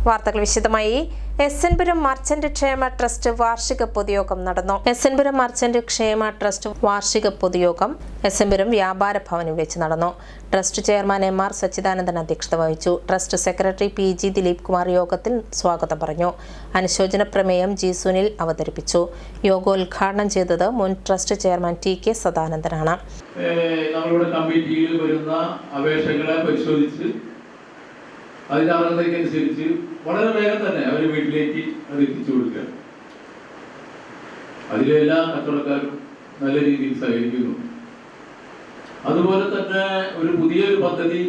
വാർത്തകൾ വിശദമായി. എസ്എൻപുരം മർച്ചന്റ് ക്ഷേമ ട്രസ്റ്റ് വാർഷിക പൊതുയോഗം നടന്നു. എസ്എൻപുരം മർച്ചന്റ് ക്ഷേമ ട്രസ്റ്റ് വാർഷിക പൊതുയോഗം എസ്എൻപുരം വ്യാപാര ഭവനിൽ വെച്ച് നടന്നു. Trust chairman എം.ആർ. സച്ചിദാനന്ദൻ അധ്യക്ഷത വഹിച്ചു. Trust secretary P G. Dileep Kumar യോഗത്തിൽ സ്വാഗതം പറഞ്ഞു. അനുശോചന പ്രമേയം ജി. സുനിൽ അവതരിപ്പിച്ചു. യോഗോദ്ഘാടനം ചെയ്തത് മുൻ ട്രസ്റ്റ് ചെയർമാൻ ടി.കെ. സദാനന്ദനാണ്. നമ്മുടെ കമ്മിറ്റിയിൽ വരുന്ന അപേക്ഷകളെ പരിശോധിച്ച് അതിന്റെ അർഹതയ്ക്കനുസരിച്ച് വളരെ വേഗം തന്നെ അവർ വീട്ടിലേക്ക് അത് എത്തിച്ചു കൊടുക്കുക. അതിലെല്ലാ കച്ചവടക്കാരും നല്ല രീതിയിൽ സഹകരിക്കുന്നു. അതുപോലെ തന്നെ ഒരു പുതിയൊരു പദ്ധതി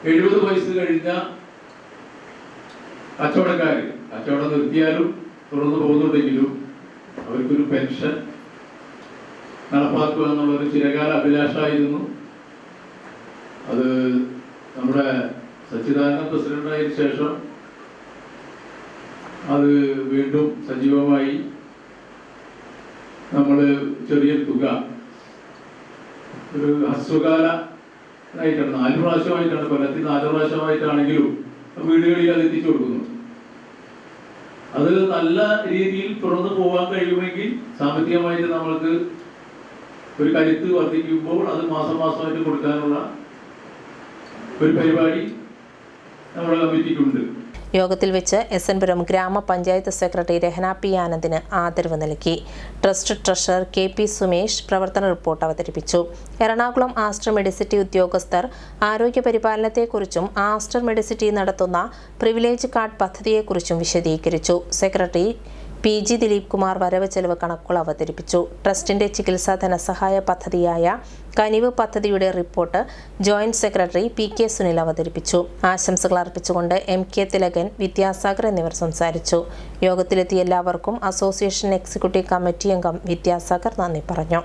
70 വയസ്സ് കഴിഞ്ഞ കച്ചവടം നിർത്തിയാലും തുടർന്ന് പോകുന്നുണ്ടെങ്കിലും അവർക്കൊരു പെൻഷൻ നടപ്പാക്കുക എന്നുള്ളൊരു ചിരകാല അഭിലാഷമായിരുന്നു. അത് നമ്മുടെ സച്ചിദാനന്ദ പ്രസിഡന്റായതിനു ശേഷം അത് വീണ്ടും സജീവമായി നമ്മൾ ചെറിയ തുക ഒരു ഹ്രസ്വകാലമായിട്ടാണ് 4 പ്രാവശ്യമായിട്ടാണ്, കൊല്ലത്തിൽ 4 പ്രാവശ്യമായിട്ടാണെങ്കിലും വീടുകളിൽ അത് എത്തിച്ചു കൊടുക്കുന്നു. അത് നല്ല രീതിയിൽ തുടർന്ന് പോകാൻ കഴിയുമെങ്കിൽ സാമ്പത്തികമായിട്ട് നമ്മൾക്ക് ഒരു കരുത്ത് വർദ്ധിക്കുമ്പോൾ അത് മാസമായിട്ട് കൊടുക്കാനുള്ള ഒരു പരിപാടി നമ്മുടെ കമ്മിറ്റിക്കുണ്ട്. യോഗത്തിൽ വെച്ച് എസ്എൻപുരം ഗ്രാമപഞ്ചായത്ത് സെക്രട്ടറി രഹന പി. ആനന്ദിന് ആദരവ് നൽകി. Trust treasurer K. P. Sumesh പ്രവർത്തന റിപ്പോർട്ട് അവതരിപ്പിച്ചു. എറണാകുളം ആസ്റ്റർ മെഡിസിറ്റി ഉദ്യോഗസ്ഥർ ആരോഗ്യ പരിപാലനത്തെക്കുറിച്ചും ആസ്റ്റർ മെഡിസിറ്റി നടത്തുന്ന പ്രിവിലേജ് കാർഡ് പദ്ധതിയെക്കുറിച്ചും വിശദീകരിച്ചു. Secretary P G. ദിലീപ് കുമാർ വരവ് ചെലവ് കണക്കുകൾ അവതരിപ്പിച്ചു. ട്രസ്റ്റിന്റെ ചികിത്സാ ധനസഹായ പദ്ധതിയായ കനിവ് പദ്ധതിയുടെ report joint secretary P K. Sunil അവതരിപ്പിച്ചു. ആശംസകൾ അർപ്പിച്ചുകൊണ്ട് എം.കെ. തിലകൻ, വിദ്യാസാഗർ എന്നിവർ സംസാരിച്ചു. യോഗത്തിലെത്തിയ എല്ലാവർക്കും അസോസിയേഷൻ എക്സിക്യൂട്ടീവ് കമ്മിറ്റി അംഗം വിദ്യാസാഗർ നന്ദി പറഞ്ഞു.